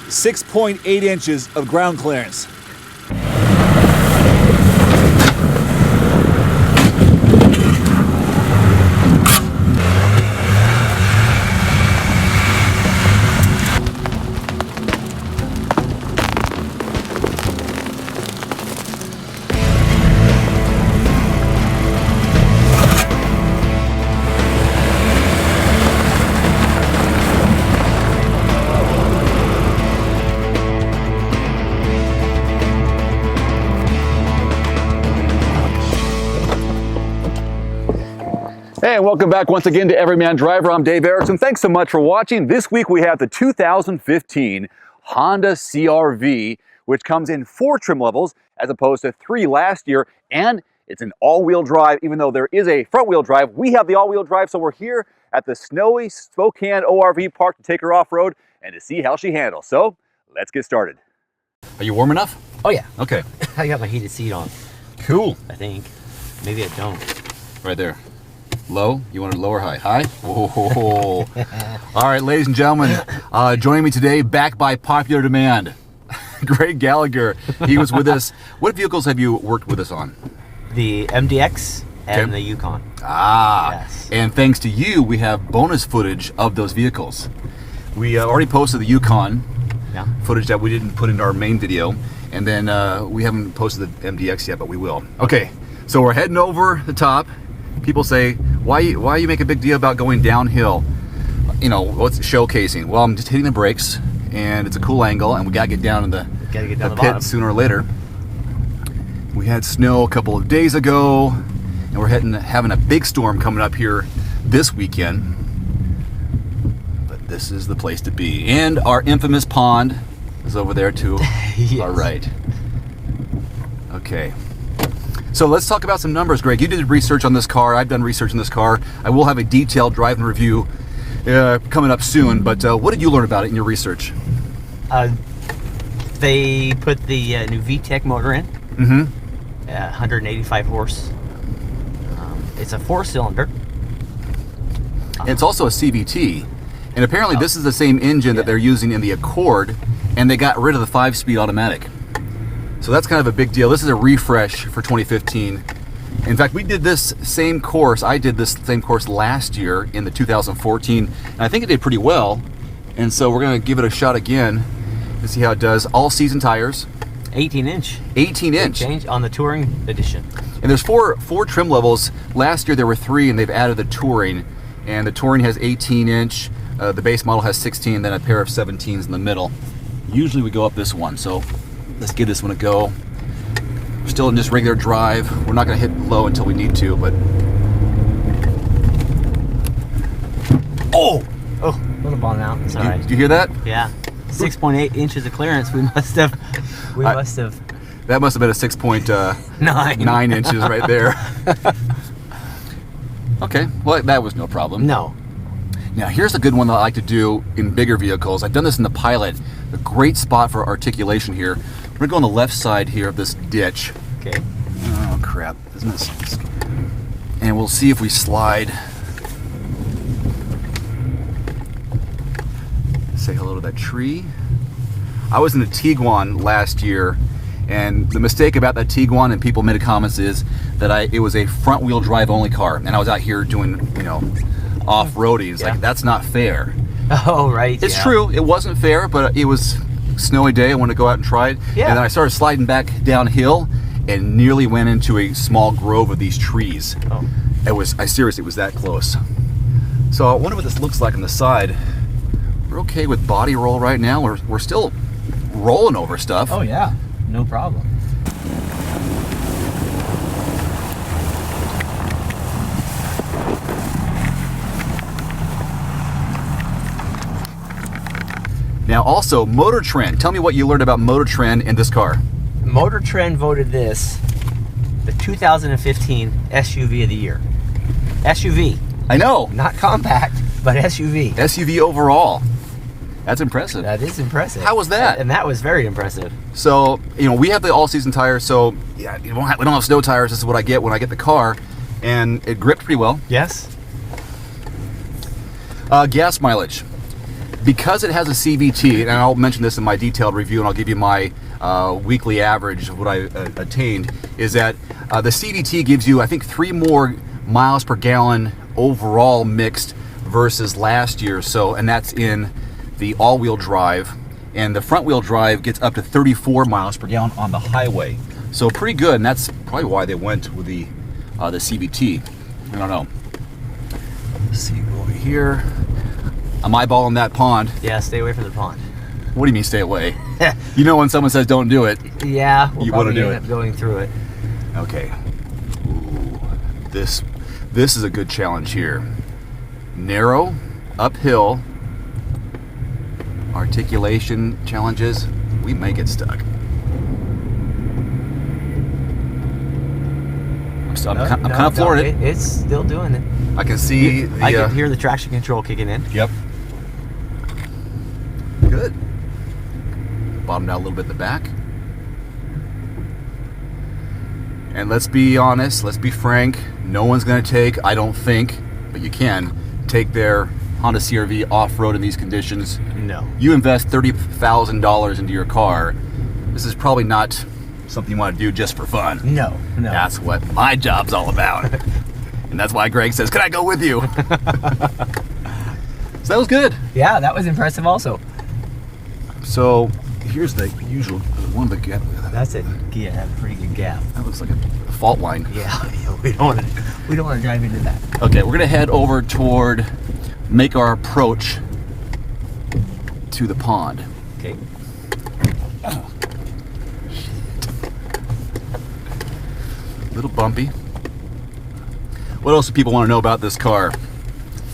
6.8 inches of ground clearance. Hey, and welcome back once again to Everyman Driver. I'm Dave Erickson. Thanks so much for watching. This week we have the 2015 Honda CR-V, which comes in 4 trim levels as opposed to 3 last year, and it's an all-wheel drive. Even though there is a front-wheel drive, we have the all-wheel drive, so we're here at the snowy Spokane ORV Park to take her off-road and to see how she handles. So, let's get started. Are you warm enough? Oh yeah. Okay. I got my heated seat on. Cool. I think. Maybe I don't. Right there. Low? You want it low or high? High? Whoa. All right, ladies and gentlemen, joining me today, back by popular demand, Greg Gallagher. He was with us. What vehicles have you worked with us on? The MDX and the Yukon. Ah, yes. And thanks to you, we have bonus footage of those vehicles. We already posted the Yukon footage that we didn't put into our main video, and then we haven't posted the MDX yet, but we will. Okay, so we're heading over the top. People say, why you make a big deal about going downhill? You know, what's showcasing? Well, I'm just hitting the brakes, and it's a cool angle, and we gotta get down in the pit bottom sooner or later. We had snow a couple of days ago, and we're having a big storm coming up here this weekend. But this is the place to be. And our infamous pond is over there too. Yes. All right. Okay. So let's talk about some numbers, Greg. You did research on this car. I've done research on this car. I will have a detailed driving review coming up soon. But what did you learn about it in your research? They put the new VTEC motor in. Mm-hmm. 185 horse. It's a 4-cylinder. It's also a CVT. And apparently this is the same engine that they're using in the Accord, and they got rid of the 5-speed automatic. So that's kind of a big deal. This is a refresh for 2015. In fact, we did this same course. I did this same course last year in the 2014, and I think it did pretty well. And so we're going to give it a shot again to see how it does. All season tires. 18-inch. 18-inch. Change on the Touring edition. And there's four trim levels. Last year there were 3, and they've added the Touring. And the Touring has 18-inch. The base model has 16, then a pair of 17s in the middle. Usually we go up this one, so let's give this one a go. We're still in just regular drive. We're not going to hit low until we need to, but... Oh! Oh, a little ball now. It's all right. Did you hear that? Yeah. 6.8 inches of clearance. We must have. That must have been a 6.9 inches right there. Okay, well, that was no problem. No. Now, here's a good one that I like to do in bigger vehicles. I've done this in the Pilot. A great spot for articulation here. We're going to go on the left side here of this ditch. Okay. Oh, crap. Isn't this... And we'll see if we slide. Say hello to that tree. I was in the Tiguan last year, and the mistake about that Tiguan, and people made comments, is that it was a front-wheel drive only car, and I was out here doing, you know, off-roading. It's like, that's not fair. Oh, right. It's true. It wasn't fair, but it was a snowy day. I wanted to go out and try it. Yeah. And then I started sliding back downhill and nearly went into a small grove of these trees. Oh. Seriously, it was that close. So I wonder what this looks like on the side. We're okay with body roll right now. We're still rolling over stuff. Oh, yeah. No problem. Now also, Motor Trend. Tell me what you learned about Motor Trend in this car. Motor Trend voted this the 2015 SUV of the year. SUV. I know. Not compact, but SUV. SUV overall. That's impressive. That is impressive. How was that? And that was very impressive. So, you know, we have the all-season tires, so yeah, we don't have snow tires. This is what I get when I get the car, and it gripped pretty well. Yes. Gas mileage. because it has a CVT, and I'll mention this in my detailed review, and I'll give you my weekly average of what I attained, is that the CVT gives you, I think, 3 more miles per gallon overall mixed versus last year. So, and that's in the all-wheel drive, and the front-wheel drive gets up to 34 miles per gallon on the highway. So pretty good, and that's probably why they went with the CVT. I don't know. Let's see, go over here. I'm eyeballing that pond. Yeah, stay away from the pond. What do you mean stay away? You know when someone says don't do it. Yeah, we'll you want to do end up going through it. Okay. Ooh, this is a good challenge here. Narrow, uphill, articulation challenges. We may get stuck. I'm kind of flooring it. It's still doing it. I can see. I can hear the traction control kicking in. Yep. Good. Bottomed out a little bit in the back. And let's be honest, let's be frank, no one's going to take, I don't think, but you can, take their Honda CR-V off-road in these conditions. No. You invest $30,000 into your car, this is probably not something you want to do just for fun. No. That's what my job's all about. And that's why Greg says, can I go with you? So that was good. Yeah, that was impressive also. So here's the usual one, but That's a pretty good gap. that looks like a fault line. Yeah, we don't want to drive into that. Okay, we're gonna head over toward, make our approach to the pond. Okay. Oh, shit. A little bumpy. What else do people want to know about this car?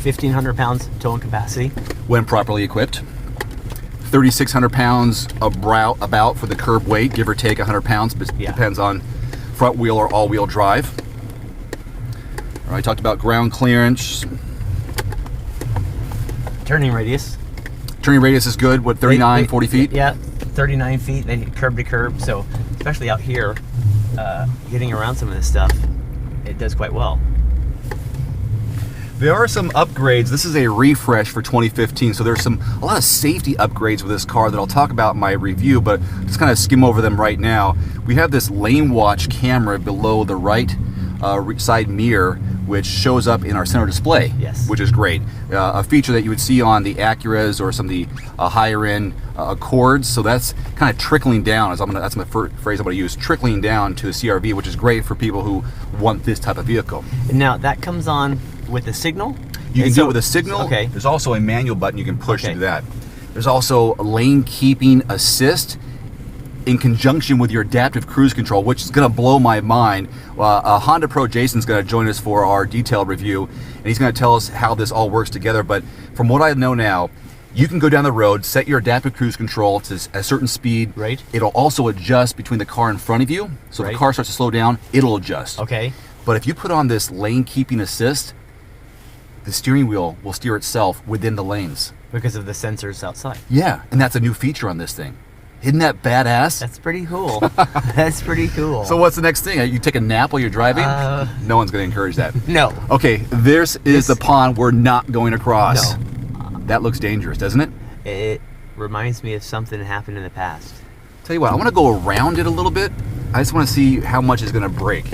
1,500 pounds towing capacity. When properly equipped. 3,600 pounds about for the curb weight, give or take 100 pounds, but Yeah. depends on front wheel or all-wheel drive. All right, talked about ground clearance. Turning radius. Turning radius is good, what, 39, 40 feet? Yeah, 39 feet, they curb to curb. So especially out here, getting around some of this stuff, it does quite well. There are some upgrades. This is a refresh for 2015, so there's a lot of safety upgrades with this car that I'll talk about in my review, but just kind of skim over them right now. We have this lane watch camera below the right side mirror, which shows up in our center display. Yes. Which is great. A feature that you would see on the Acuras or some of the higher end Accords. So that's kind of trickling down. That's my phrase I'm going to use. Trickling down to the CR-V, which is great for people who want this type of vehicle. Now that comes on with a signal. You can do it with a signal. Okay. There's also a manual button you can push to do that. There's also a lane keeping assist in conjunction with your adaptive cruise control, which is going to blow my mind. Honda Pro Jason's going to join us for our detailed review, and he's going to tell us how this all works together. But from what I know now, you can go down the road, set your adaptive cruise control to a certain speed. Right. It'll also adjust between the car in front of you. So if the car starts to slow down, it'll adjust. Okay. But if you put on this lane keeping assist, the steering wheel will steer itself within the lanes. Because of the sensors outside. Yeah, and that's a new feature on this thing. Isn't that badass? That's pretty cool. That's pretty cool. So what's the next thing? You take a nap while you're driving? No one's going to encourage that. No. Okay, this is the pond we're not going across. No. That looks dangerous, doesn't it? It reminds me of something that happened in the past. Tell you what, I want to go around it a little bit. I just want to see how much is going to break.